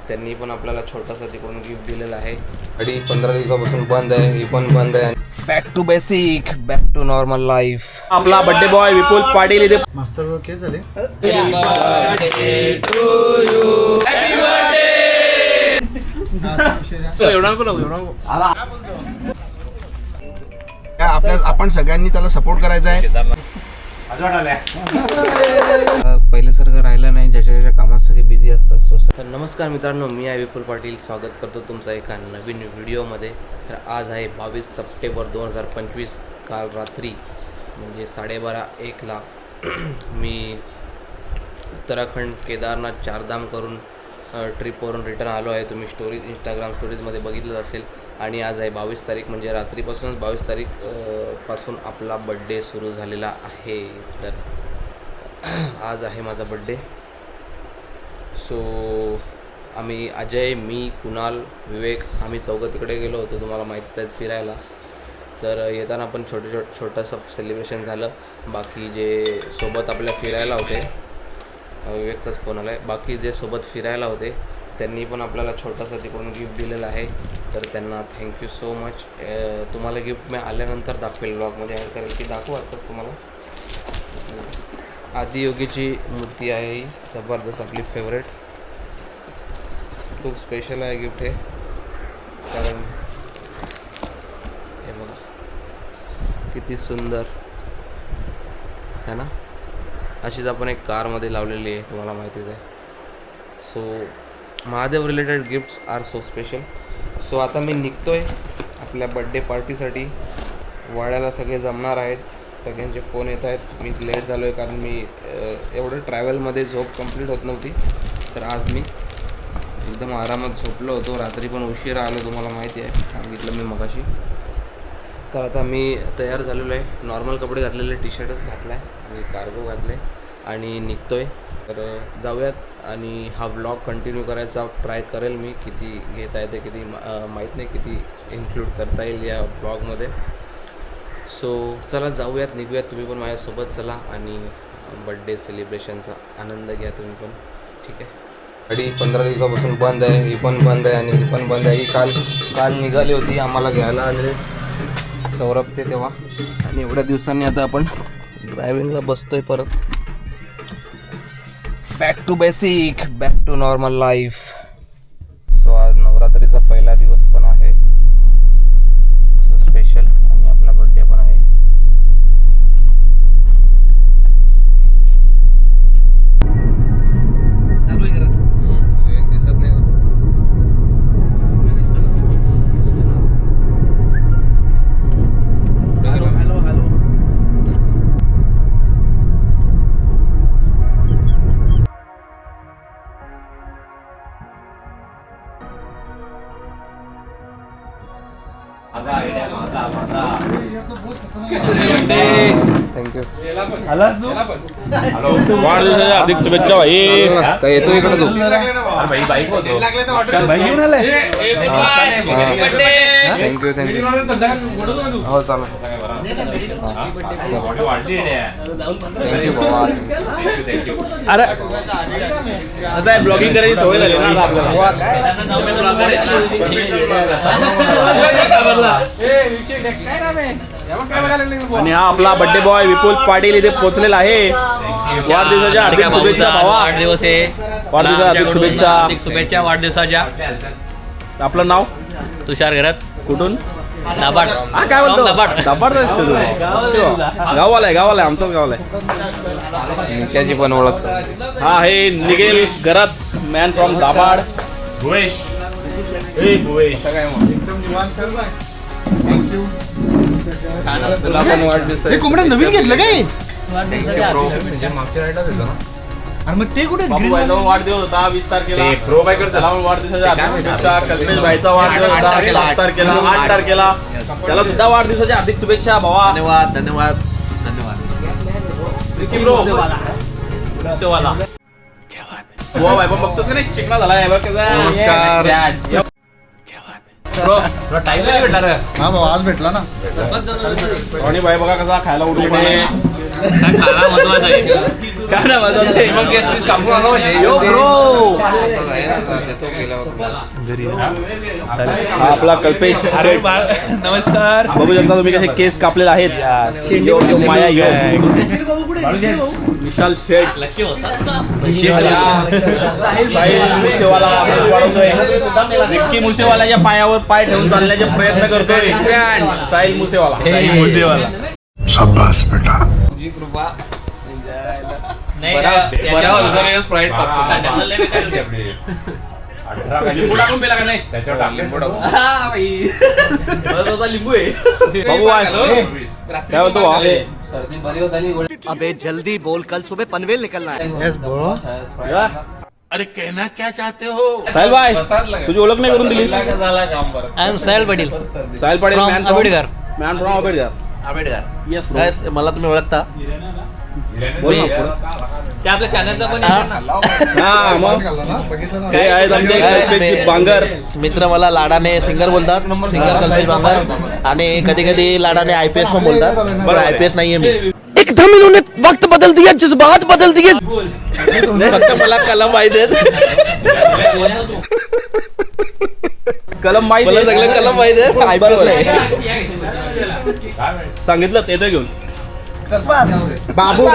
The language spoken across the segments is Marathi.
त्यांनी पण आपल्याला छोटासा तिकडून गिफ्ट दिलेला आहे. गाडी 15 दिवसापासून बंद आहे, ही पण बंद आहे. Back to basic, back to normal life. आपला बर्थडे बॉय विपुल पाटील इथे मास्तर ओके झाले. आपण सगळ्यांनी त्याला सपोर्ट करायचा आहे. पहिल्यासारखं राहिलं नाही, ज्याच्या कामात सगळे बिझी असतात. तर नमस्कार मित्रांनो, मी आहे विपुल पाटील. स्वागत करतो तुमचं एका नवीन व्हिडिओमध्ये. तर आज आहे 22 सप्टेंबर 2025. काल रात्री म्हणजे 12:30-1ला मी उत्तराखंड केदारनाथ चारधाम करून ट्रिपवरून रिटर्न आलो आहे. तुम्ही इंस्टाग्राम स्टोरीजमध्ये बघितलं असेल. आणि आज आहे 22 तारीख, म्हणजे रात्रीपासूनच 22 तारीख पासून आपला बड्डे सुरू झालेला आहे. तर आज आहे माझा बड्डे. सो आम्ही अजय, मी, कुणाल, विवेक आम्ही चौघं तिकडे गेलो होतो, तुम्हाला माहीतच आहे, फिरायला. तर येताना पण छोटंसं सेलिब्रेशन झालं. बाकी जे सोबत आपल्या फिरायला होते, विवेकचाच फोन आला आहे, बाकी जे सोबत फिरायला होते त्यांनी पण आपल्याला छोटासा तिकडून गिफ्ट दिलेला आहे. तर त्यांना थँक्यू सो मच. तुम्हाला गिफ्ट मी आल्यानंतर दाखवेल, ब्लॉगमध्ये ॲड करेल, की दाखवू आत्ताच तुम्हाला. आदियोगीची मूर्ती आहे ही, जबरदस्त, आपली फेवरेट. खूप स्पेशल आहे गिफ्ट हे, कारण हे बघा किती सुंदर है ना. अशीच आपण एक कारमध्ये लावलेली आहे, तुम्हाला माहितीच आहे. So Mahadev related gifts are so special. So आता मी निघतो आहे आपल्या बड्डे पार्टीसाठी. वाड्याला सगळे जमणार आहेत, सगळ्यांचे फोन येत आहेत. मीच लेट झालो आहे, कारण मी एवढं ट्रॅव्हलमध्ये झोप कंप्लीट होत नव्हती. तर आज मी एकदम आरामात झोपलो होतो. रात्री पण उशिरा आलो, तुम्हाला माहिती आहे, सांगितलं मी मगाशी. तर आता मी तयार झालेलो आहे. नॉर्मल कपडे घातलेले, टी शर्टच घातला आहे आणि कार्गो घातले आणि निघतो आहे. तर जाऊयात. आणि हा ब्लॉग कंटिन्यू करायचा ट्राय करेल मी. किती घेता येते, किती माहीत नाही, किती इन्क्लूड करता येईल या ब्लॉगमध्ये. सो चला जाऊयात, निघूयात. तुम्ही पण माझ्यासोबत चला आणि बड्डे सेलिब्रेशनचा आनंद घ्या तुम्ही पण, ठीक आहे. गाडी 15 दिवसापासून बंद आहे, ही पण बंद आहे आणि ही पण बंद आहे. ही काल निघाली होती, आम्हाला घ्यायला आले सौरभ ते तेव्हा. आणि एवढ्या दिवसांनी आता आपण ड्रायव्हिंगला बसतोय परत. Back to basic, back to normal life. So आज नवरात्रीचा पहिला दिवस पण आहे, सो स्पेशल, आणि आपला बड्डे पण आहे. विवेक दिसत नाही. थँक्यू. वाढदिवसाच्या हार्दिक शुभेच्छा भाई. काय येतो इकडे तू? Thank you thank you. हो चालेल. थँक्यू बाबा. अरे असं आहे, ब्लॉगिंग करायची सवय झाली ना आपल्याला. आणि हा आपला बर्थडे बॉय विपुल पाटील इथे पोहोचलेला आहे. वाढदिवसाच्या हार्दिक शुभेच्छा भावा. वाढदिवस आहे, वाढदिवसाच्या हार्दिक शुभेच्छा. हार्दिक शुभेच्छा वाढदिवसाच्या. आपलं नाव? तुषार घरात. कुठून? दाभाड. हा काय म्हणतो? दाभाड. दाभाड गावाला आहे, गावाला आहे, आमचाच गावाला आहे. त्याची पण ओळख. हा हे निघेल घरात, man from Dabhad. Bhuvesh. Thank you. तुला पण वाढदिवस आहे. कोंबड्या नवीन घेतलं काय? मागच्या राईडलाच येतो ना. अरे मग ते कुठे? बाबू भाईचा वाढदिवस होता 20 तारखेला. प्रो बायकर त्याला वाढदिवसाच्या हार्दिक शुभेच्छा. कल्पेश भाईचा वाढदिवस होता 7 तारखेला, 8 तारखेला. त्याला सुद्धा वाढदिवसाच्या हार्दिक शुभेच्छा भावा. धन्यवाद धन्यवाद धन्यवाद. विकी ब्रो. सेवाला. बुवा भाई पण बघतोस का नाही, चिकना झाला आहे बघ कसा. नमस्कार. ब्रो तुला टाइम नाही भेटणार. हा भाऊ आज भेटला ना. आणि भाई बघा कसा खायला उठले. खाना महत्वाचा आहे. काय ना माझं मग केस पीस कापून आणा म्हणजे. यो ब्रो असं आहे ना, देतो गेल्यावर तुम्हाला. हा आपला कल्पेश अरे नमस्कार. बघू शकता तुम्ही कसे केस कापलेले आहेत. यो, यो, माया यो. विशाल शेठ लक्ष होता साहिल मुसेवाला केस वाढवतोय. विक्की मुसेवाल्याच्या पायावर पाय ठेवून चालण्याचे प्रयत्न करतोय साहिल मुसेवाला. तुझी कृपा. बरा होता स्प्राईट लिंबू टाकून पेला का नाही? लिंबू टाकू. बरं होता लिंबू आहे. बघू आहे. काय होतं भाऊ? सर्दी बरी होत आली. अबे जल्दी बोल, कल सुबह पनवेल निकलना है. Yes bro. या. अरे कहना क्या चाहते हो. साहिल भाई तुझी ओळख नाही करून दिलीस. झाला काम बरं. I am Sahil Patil Sahil Patil From man Ambedkar. Man from Ambedkar. Ambedkar. Yes Guys, मला तुम्ही ओळखता. बोल ना. ते आपल्या चॅनलचा पण आहे ना. हा मग बघितलं ना. ते आहेत आमचे कल्पेश बांगर. मित्र मला लाडाने सिंगर बोलतात, सिंगर कल्पेश बांगर. आणि कधी कधी लाडाने IPS पण बोलतात, पण IPS नाहीये मी. एकदम इन्होंने वक्त बदल दिया, जज्बात बदल दिए. फक्त मला कलम माहिती आहेत. कलम माहिती मला आहे. सगळं कलम माहिती आहेत, IPS बरोबर नाही. सांगितलं येतो घेऊन. बाबू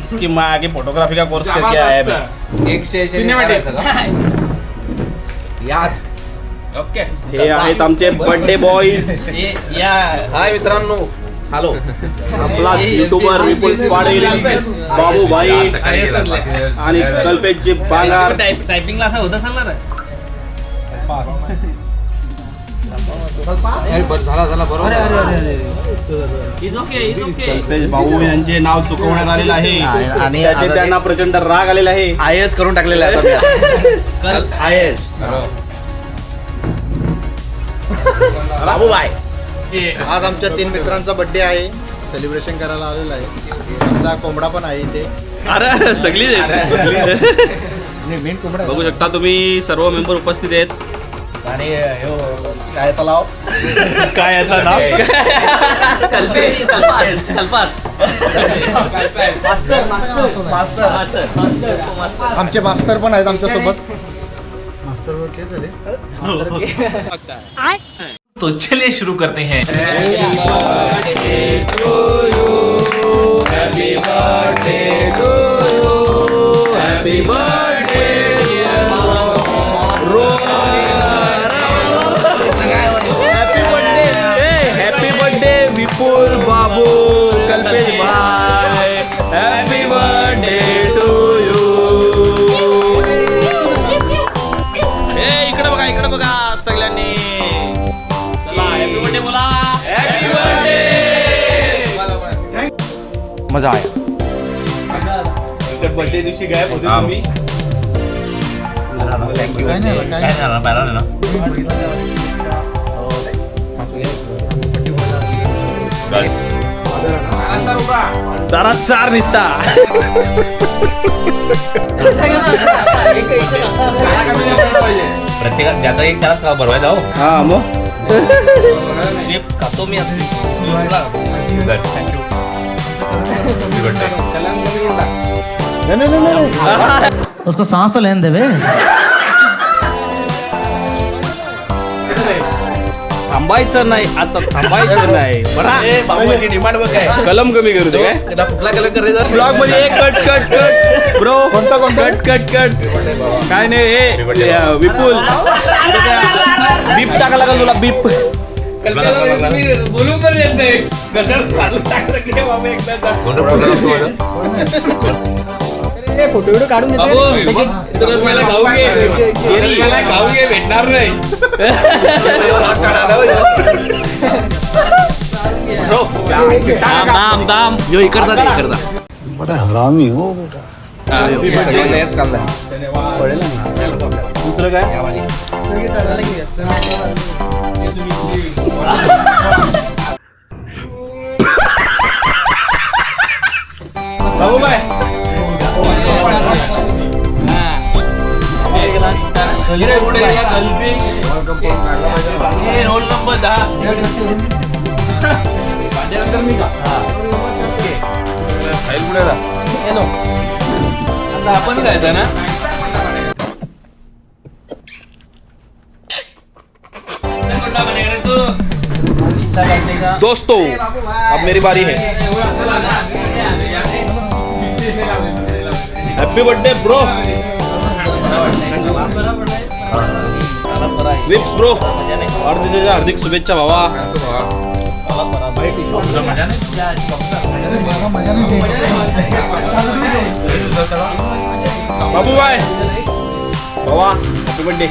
इसकी माँ आगे फोटोग्राफी का कोर्स करके आया है मैं. हे आहेत आमचे बर्थडे बॉईज. हाय मित्रांनो. हॅलो. आपला युट्यूबर विपुल पाटील, बाबू भाई आणि कल्पेशजी बांगर. टायपिंगला असं होत असेल ना. झाला बरोबर. Is okay is okay. Kalpesh भाऊ यांचे नाव चुकवण्यात आलेलं आहे आणि त्याचे त्यांना प्रचंड राग आलेला आहे. IAS करून टाकलेलं आहे आता मी. IAS. बाबू भाई. आज आमच्या 3 मित्रांचा बर्थडे आहे. सेलिब्रेशन करायला आलेला आहे. आमचा कोंबडा पण आहे इथे. अरे सगळीच आणि मेन कोंबडा बघू शकता तुम्ही सर्व मेंबर उपस्थित आहेत. आणि काय तलाव काय याचं नाव? कल्पेश कल्पास. आमचे मास्तर पण आहेत आमच्या सोबत. मास्तर ओके झाले. तो चलिए शुरू करते हैं. हॅपी बर्थडे विपुल बाबू कल्पेश भाई. Happy birthday to you. इकडे बघा सगळ्यांनी. चला हॅपी बर्थडे बोला. Happy birthday. मजा आया. बर्थडे दिवशी गायब होते तुम्ही. काय नाही काय नाही. जरा चार निसता. प्रत्येकात ज्याचा एक त्याला भरवायचा हो. हा मग चिप्स खातो मी असली. नाही. उसको सांस तो लेने देवे. थांबायचं नाही आता. थांबायचं नाही. बाबूची डिमांड बघ काय. कलम कमी करू दे काय. कुठला कलर करायचा. ब्लॉग मध्ये एक कट कट कट ब्रो. कोणता कट कट कट काय नाही. हे विपुल बीप टाका लागल तुला. बीप बोलून पण येत नाही. फोटो व्हिडिओ काढून खाऊ घे भेटणार नाही. दाम दाम. यो इकडचा दे इकडचा. दुसरं काय. बाबू बाय. Roll number 10. आता आपण खायचं ना. दोस्तों अब मेरी बारी है. Happy birthday bro. विप्स ब्रो, वाढदिवसाच्या हार्दिक शुभेच्छा भावा. बाबू बाय भावा, हॅपी बर्थडे.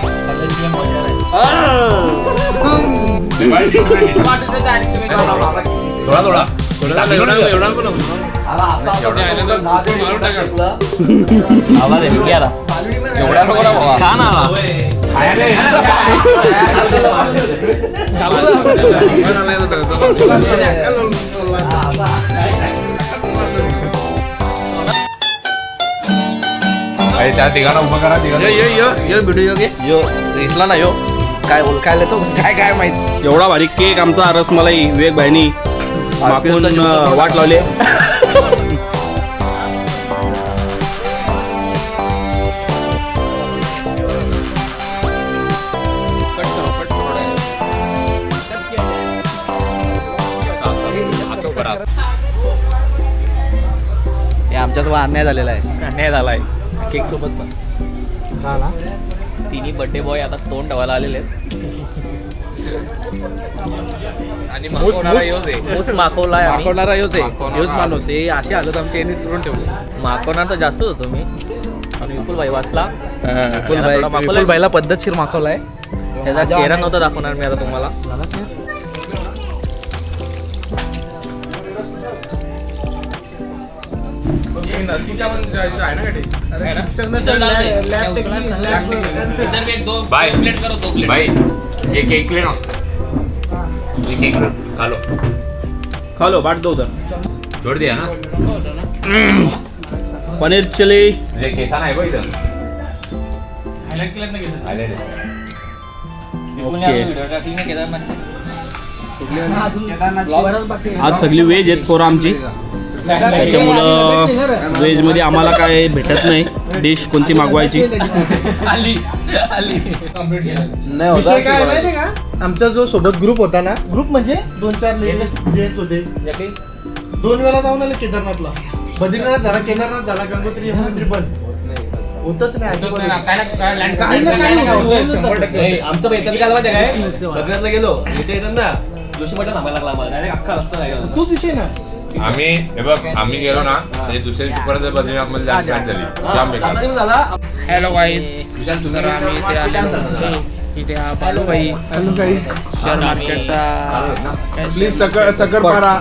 त्या ठिकाणा उभं करा. इथला ना यो काय बोल काय लेतो काय काय माहित. एवढा भारी केक आमचा रसमलाई विवेक भाईनी मागून वाट लावली. हे आमच्यासोबत अन्याय झालेला आहे. अन्याय झालाय. केक सोबत पण तिन्ही बर्थडे बॉय आता तोंड ठेवायला आलेले आहेत. आणि मागवणारा योज आहे. ऊस माखवलाय आम्ही. माखवणारा योच आहे. योच माणूस हे अशी हालत आमची यांनीच करून ठेवली. माखवणार तर जास्तच होतो मी. विपुल भाई वाचला. विपुल भाईला पद्धतशीर माखवलाय. त्याचा चेहरा नव्हता दाखवणार मी आता तुम्हाला. भाई ये केक ले ना. ये केक खा लो. खा लो, बाट दो उधर. छोड़ दिया ना. पनीर चिली. ये केसा नाही बघ इथं. आज सगळी व्हेज आहेत पोरं आमची. त्याच्यामुळं व्हेज मध्ये आम्हाला काय भेटत नाही डिश कोणती मागवायची. विषय काय माहिती का, आमचा जो सोबत ग्रुप होता ना, ग्रुप म्हणजे 2-4 लेडीज जेंट्स होते. 2 वेळा जाऊन आले केदारनाथला. बद्रीनाथ झाला, केदारनाथ झाला, गंगोत्री यमुनोत्री बंद होतच नाही. काही ना काही होतच. आमचं बेतन काय माहिती काय बद्रीनाथला गेलो इथे येतात ना जोशी मठला थांबायला लागला आम्हाला. डायरेक्ट अख्खा रस्ता नाही गेला. तोच विषय ना. आम्ही हे बघ आम्ही गेलो ना ते दुसऱ्या दिवशी परत बद्रीनाथ मध्ये जायची गाठ झाली. जाम बेकार. हॅलो गाईज, तर आम्ही इथे आलेलो. इथे हा बालूभाई शेअर मार्केटचा प्लीज सकरपारा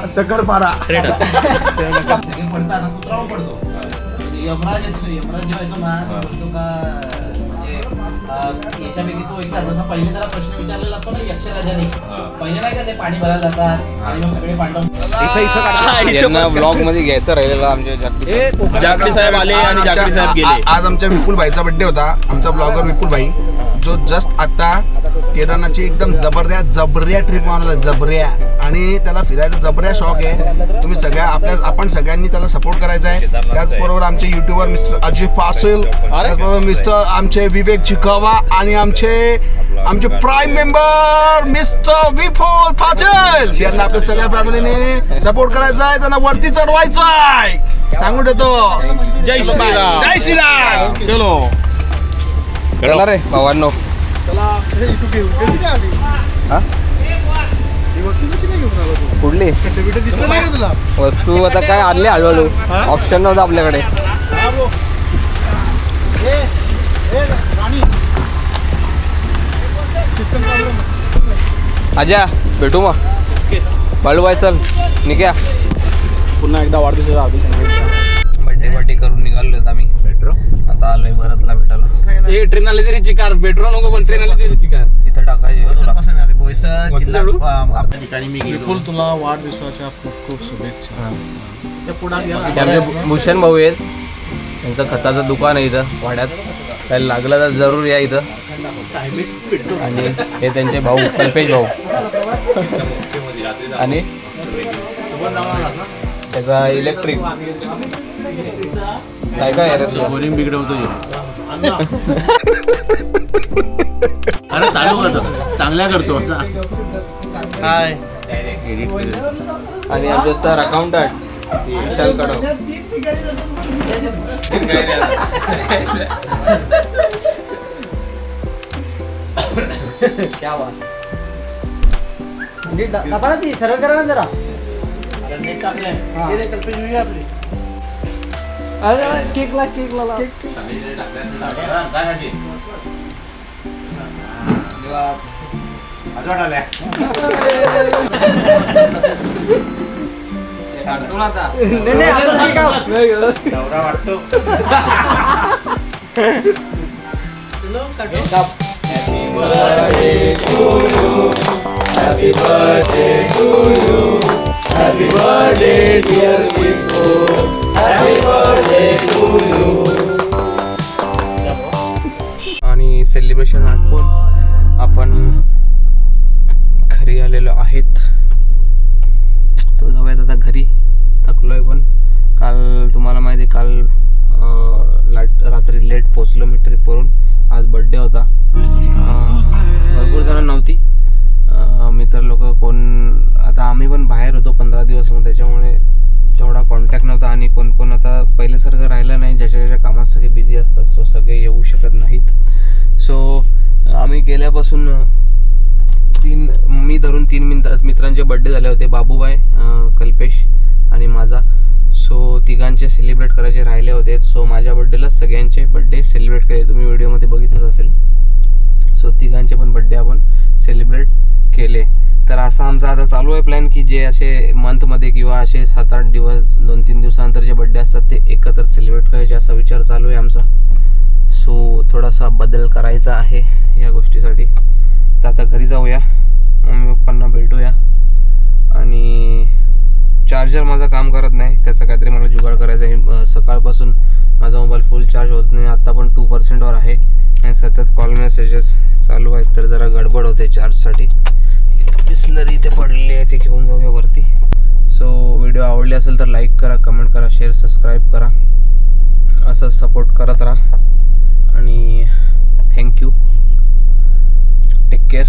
पडताना कुत्रावर पडतो. यमराज जेव्हा येतो ना तो का म्हणजे याच्यापैकी तो एकदा जसा पहिले त्याला प्रश्न विचारलेला असतो ना यक्षराजाने. पहिले नाही का ते पाणी भरायला जातात आणि मग सगळे पांडव ब्लॉग मध्ये घ्यायचं राहिलेलं आमच्या जाकडी साहेब आले आणि जाकडी साहेब गेले. आज आमच्या विपुल भाईचा बर्थडे होता. आमचा ब्लॉगर विपुल भाई जो जस्ट आता केदारनाथची एकदम जबऱ्या ट्रिप मारला. जबऱ्या आणि त्याला फिरायचा जबऱ्या शौक आहे. तुम्ही आपण सगळ्यांनी त्याला सपोर्ट करायचा आहे. त्याचबरोबर आमचे युट्यूबर मिस्टर अजय पाटील, त्याचबरोबर मिस्टर आमचे विवेक चिकावा आणि आमचे प्राईम मेंबर मिस्टर विपुल पाटील यांना आपल्या सगळ्या फॅमिलीने सपोर्ट करायचा आहे. त्यांना वरती चढवायचं आहे. सांगून देतो जय श्रीराम. जय श्रीराम. चलो चला रे भावांनो. कुठली दिसलं नाही का तुला? वस्तू आता काय आणले हळूहळू. ऑप्शन नव्हतं आपल्याकडे. आजा भेटू मग. बाळूबाई चल निघ्या. पुन्हा एकदा वाढदिवसाच्या हार्दिक बर्थडे करून निघालो आम्ही. मेट्रो आता आलोय भरतला भेटायला. हे ट्रेन आली तरी चिकार. मेट्रो नको पण ट्रेन आली तरी चिकार. इथं टाकायची आपल्या ठिकाणी मी विपुल तुला वाढदिवसाच्या खूप खूप शुभेच्छा. भूषण भाऊ आहेत. त्यांचं खताचं दुकान आहे इथं वाड्यात. काही लागलं तर जरूर या इथं. आणि हे त्यांचे भाऊ कल्पेश भाऊ आणि त्याचा इलेक्ट्रिक काय काय आहे रे? बोरिंग बिघडवतो अरे चालू करतो चांगल्या करतो असा. हाय आणि आमचे सर अकाउंटंट विशाल कडव. क्या बात. सर्व करा ना जरा. केकला आणि सेलिब्रेशन आटपून आपण घरी आलेलो आहेत. तो जाऊयात आता घरी. थकलोय पण. काल तुम्हाला माहिती आहे काल रात्री लेट पोचलो मी ट्रिपवरून. आज बड्डे होता. भरपूर जण नव्हती. मित्र लोक कोण आता आम्ही पण बाहेर होतो 15 दिवस मग त्याच्यामुळे तेवढा कॉन्टॅक्ट नव्हता. आणि कोण कोण आता पहिल्यासारखं राहिलं नाही. ज्याच्या कामात सगळे बिझी असतात सो सगळे येऊ शकत नाहीत. सो आम्ही गेल्यापासून मी धरून 3 मित्रांचे बड्डे झाले होते. बाबूबाई, कल्पेश आणि माझा. सो तिघांचे सेलिब्रेट करायचे राहिले होते. सो माझ्या बड्डेला सगळ्यांचे बड्डे सेलिब्रेट केले. तुम्ही व्हिडिओमध्ये बघितलंच असेल. सो तिघांचे पण बड्डे आपण सेलिब्रेट केले. तर असा आमचा आता चालू आहे प्लॅन की जे असे मंथमध्ये किंवा असे 7-8 दिवस 2-3 दिवसानंतर जे बड्डे असतात ते एकत्र सेलिब्रेट करायचे असा विचार चालू आहे आमचा. सो थोडासा बदल करायचा आहे या गोष्टीसाठी. तर आता घरी जाऊया, मम्मी पप्पांना भेटूया. आणि चार्जर माझं काम करत नाही, त्याचा काहीतरी मला जुगाड करायचा आहे. सकाळपासून माझा मोबाईल फुल चार्ज होत नाही. आत्ता पण 2%वर आहे आणि सतत कॉल मेसेजेस चालू आहेत. तर जरा गडबड होते चार्जसाठी. बिस्लरी इथे पडलेली आहे, ती घेऊन जाऊया वरती. सो व्हिडिओ आवडली असेल तर लाईक करा, कमेंट करा, शेअर, सबस्क्राईब करा. असं सपोर्ट करत राहा. आणि थँक्यू. Take care.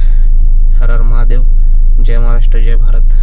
हर हर महादेव. जय महाराष्ट्र, जय भारत.